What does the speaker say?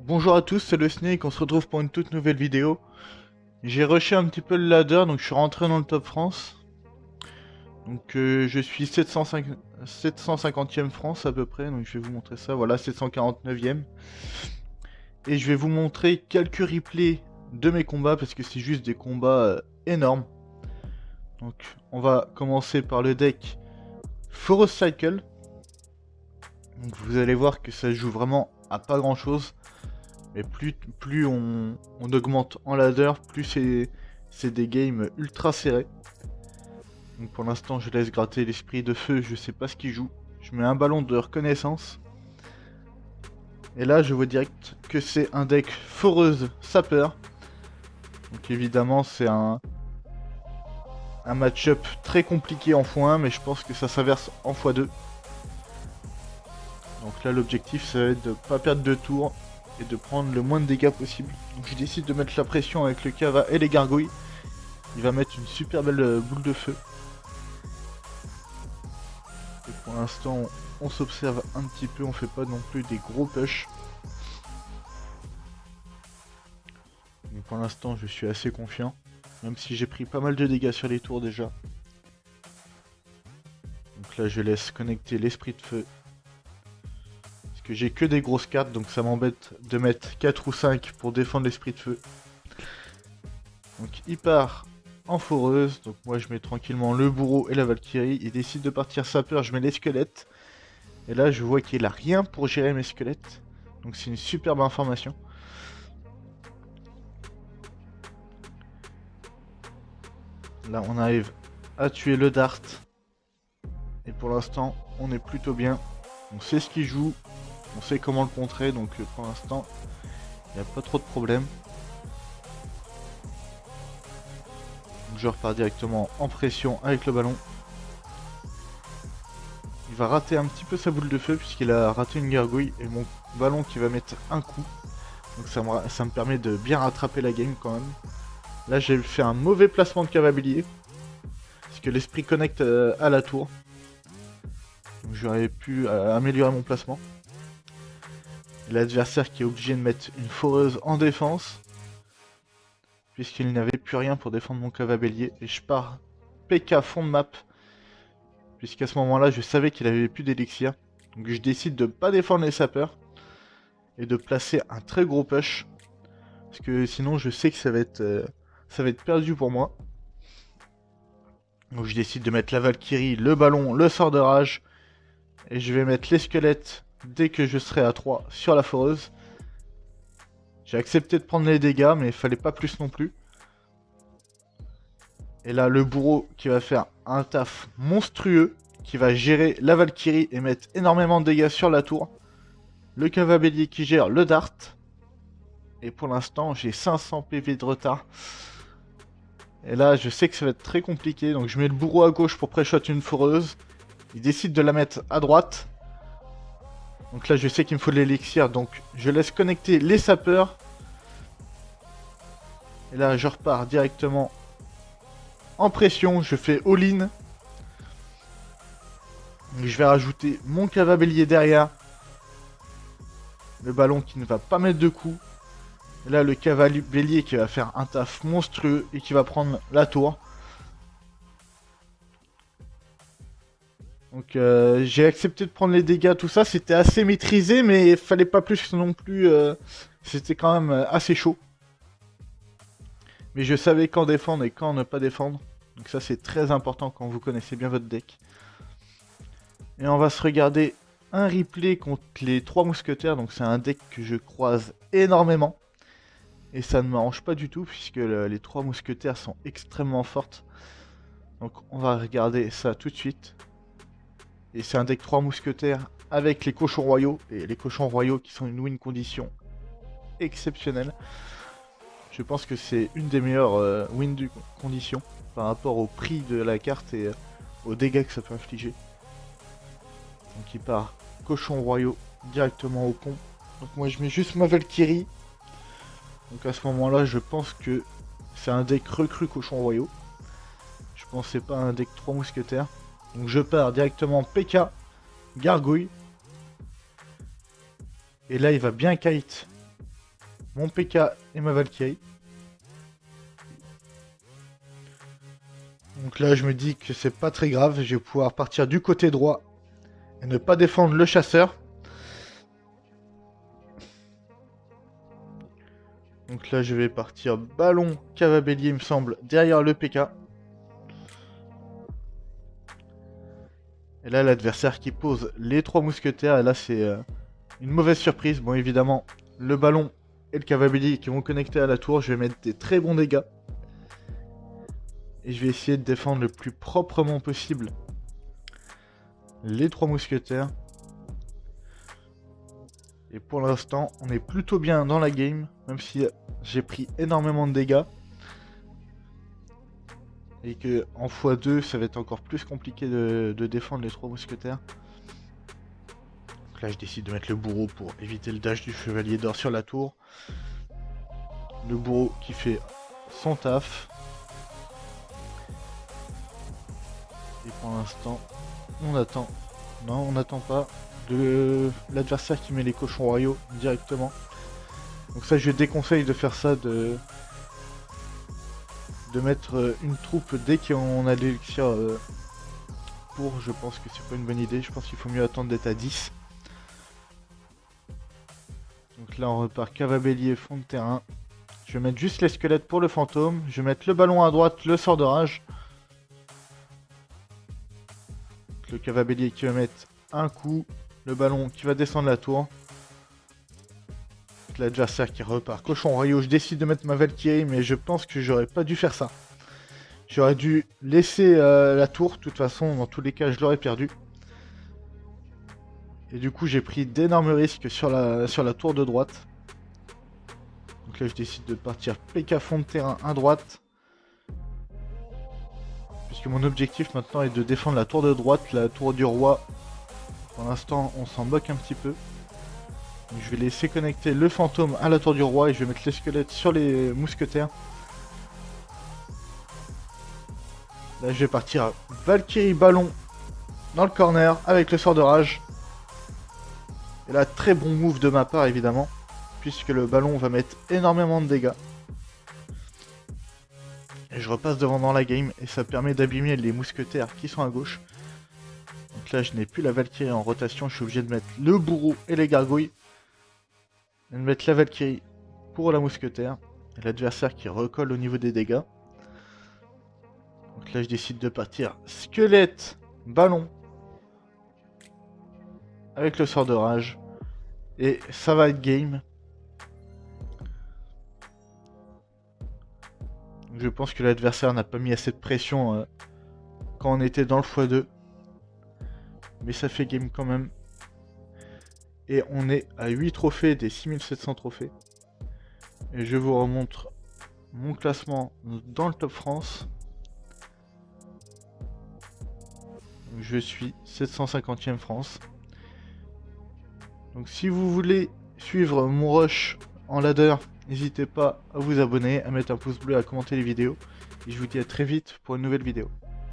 Bonjour à tous, c'est le Snake, on se retrouve pour une toute nouvelle vidéo. J'ai rushé un petit peu le ladder, donc je suis rentré dans le top France. Donc je suis 750e France à peu près, donc je vais vous montrer ça, voilà 749e. Et je vais vous montrer quelques replays de mes combats, parce que c'est juste des combats énormes. Donc on va commencer par le deck Forest Cycle. Donc vous allez voir que ça joue vraiment à pas grand chose. Mais plus on augmente en ladder, plus c'est des games ultra serrés. Donc pour l'instant, je laisse gratter l'esprit de feu, je sais pas ce qu'il joue. Je mets un ballon de reconnaissance. Et là, je vois direct que c'est un deck foreuse sapeur. Donc évidemment, c'est un match-up très compliqué en x1, mais je pense que ça s'inverse en x2. Donc là, l'objectif, ça va être de pas perdre de tours et de prendre le moins de dégâts possible. Donc je décide de mettre la pression avec le Kava et les gargouilles. Il va mettre une super belle boule de feu. Et pour l'instant, on s'observe un petit peu, on fait pas non plus des gros push. Mais pour l'instant, je suis assez confiant. Même si j'ai pris pas mal de dégâts sur les tours déjà. Donc là, je laisse connecter l'esprit de feu. Parce que j'ai que des grosses cartes, donc ça m'embête de mettre 4 ou 5 pour défendre l'esprit de feu. Donc il part en foreuse, donc moi je mets tranquillement le bourreau et la Valkyrie. Il décide de partir sapeur, je mets les squelettes. Et là je vois qu'il a rien pour gérer mes squelettes. Donc c'est une superbe information. Là on arrive à tuer le dart. Et pour l'instant on est plutôt bien. On sait ce qu'il joue, on sait comment le contrer, donc pour l'instant il n'y a pas trop de problèmes. Donc je repars directement en pression avec le ballon. Il va rater un petit peu sa boule de feu puisqu'il a raté une gargouille et mon ballon qui va mettre un coup. Donc ça me permet de bien rattraper la game quand même. Là j'ai fait un mauvais placement de cavalier. Parce que l'esprit connecte à la tour. Donc j'aurais pu améliorer mon placement. L'adversaire qui est obligé de mettre une foreuse en défense. Puisqu'il n'avait plus rien pour défendre mon cavalier. Et je pars PK fond de map. Puisqu'à ce moment-là je savais qu'il avait plus d'élixir. Donc je décide de ne pas défendre les sapeurs. Et de placer un très gros push. Parce que sinon je sais que ça va être perdu pour moi. Donc je décide de mettre la Valkyrie, le ballon, le sort de rage. Et je vais mettre les squelettes dès que je serai à 3 sur la foreuse. J'ai accepté de prendre les dégâts, mais il fallait pas plus non plus. Et là, le bourreau qui va faire un taf monstrueux, qui va gérer la Valkyrie et mettre énormément de dégâts sur la tour. Le cavalier qui gère le dart. Et pour l'instant, j'ai 500 PV de retard. Et là, je sais que ça va être très compliqué, donc je mets le bourreau à gauche pour pré-shot une foreuse. Il décide de la mettre à droite. Donc là, je sais qu'il me faut de l'élixir, donc je laisse connecter les sapeurs. Et là, je repars directement en pression, je fais all-in. Je vais rajouter mon cavalier derrière. Le ballon qui ne va pas mettre de coups. Et là, le cavalier qui va faire un taf monstrueux et qui va prendre la tour. Donc j'ai accepté de prendre les dégâts, tout ça. C'était assez maîtrisé, mais il fallait pas plus non plus. C'était quand même assez chaud. Mais je savais quand défendre et quand ne pas défendre. Donc ça c'est très important quand vous connaissez bien votre deck. Et on va se regarder un replay contre les 3 mousquetaires. Donc c'est un deck que je croise énormément. Et ça ne m'arrange pas du tout puisque les 3 mousquetaires sont extrêmement fortes. Donc on va regarder ça tout de suite. Et c'est un deck 3 mousquetaires avec les cochons royaux. Et les cochons royaux qui sont une win condition exceptionnelle. Je pense que c'est une des meilleures win conditions par rapport au prix de la carte et aux dégâts que ça peut infliger. Donc il part cochon royaux directement au con. Donc moi je mets juste ma Valkyrie. Donc à ce moment là je pense que c'est un deck recru cochon royaux. Je pense que c'est pas un deck 3 mousquetaires. Donc je pars directement PK, gargouille. Et là il va bien kite mon PK et ma Valkyrie. Donc là, je me dis que c'est pas très grave. Je vais pouvoir partir du côté droit et ne pas défendre le chasseur. Donc là, je vais partir ballon, cavabellier, il me semble, derrière le PK. Et là, l'adversaire qui pose les 3 mousquetaires. Et là, c'est une mauvaise surprise. Bon, évidemment, le ballon et le cavabellier qui vont connecter à la tour. Je vais mettre des très bons dégâts. Et je vais essayer de défendre le plus proprement possible les 3 mousquetaires. Et pour l'instant, on est plutôt bien dans la game, même si j'ai pris énormément de dégâts. Et que en x2, ça va être encore plus compliqué de défendre les 3 mousquetaires. Donc là, je décide de mettre le bourreau pour éviter le dash du chevalier d'or sur la tour. Le bourreau qui fait son taf. Et pour l'instant, on attend. Non, on n'attend pas de l'adversaire qui met les cochons royaux directement. Donc ça, je déconseille de faire ça, de mettre une troupe dès qu'on a l'élixir pour. Je pense que c'est pas une bonne idée. Je pense qu'il faut mieux attendre d'être à 10. Donc là, on repart cavabellier, fond de terrain. Je vais mettre juste les squelettes pour le fantôme. Je vais mettre le ballon à droite, le sort de rage. Le cavabellier qui va mettre un coup, le ballon qui va descendre la tour. L'adversaire qui repart cochon royaux. Je décide de mettre ma Valkyrie, mais je pense que j'aurais pas dû faire ça. J'aurais dû laisser la tour. De toute façon, dans tous les cas, je l'aurais perdu. Et du coup, j'ai pris d'énormes risques sur la tour de droite. Donc là, je décide de partir PK fond de terrain à droite. Puisque mon objectif maintenant est de défendre la tour de droite, la tour du roi. Pour l'instant, on s'en moque un petit peu. Donc, je vais laisser connecter le fantôme à la tour du roi et je vais mettre les squelettes sur les mousquetaires. Là, je vais partir Valkyrie ballon dans le corner avec le sort de rage. Et là, très bon move de ma part évidemment, puisque le ballon va mettre énormément de dégâts. Et je repasse devant dans la game et ça permet d'abîmer les mousquetaires qui sont à gauche. Donc là, je n'ai plus la Valkyrie en rotation, je suis obligé de mettre le bourreau et les gargouilles. Et de mettre la Valkyrie pour la mousquetaire. Et l'adversaire qui recolle au niveau des dégâts. Donc là, je décide de partir squelette, ballon. Avec le sort de rage. Et ça va être game. Je pense que l'adversaire n'a pas mis assez de pression quand on était dans le x2. Mais ça fait game quand même. Et on est à 8 trophées des 6700 trophées. Et je vous remontre mon classement dans le top France. Je suis 750e France. Donc si vous voulez suivre mon rush en ladder, n'hésitez pas à vous abonner, à mettre un pouce bleu, à commenter les vidéos. Et je vous dis à très vite pour une nouvelle vidéo.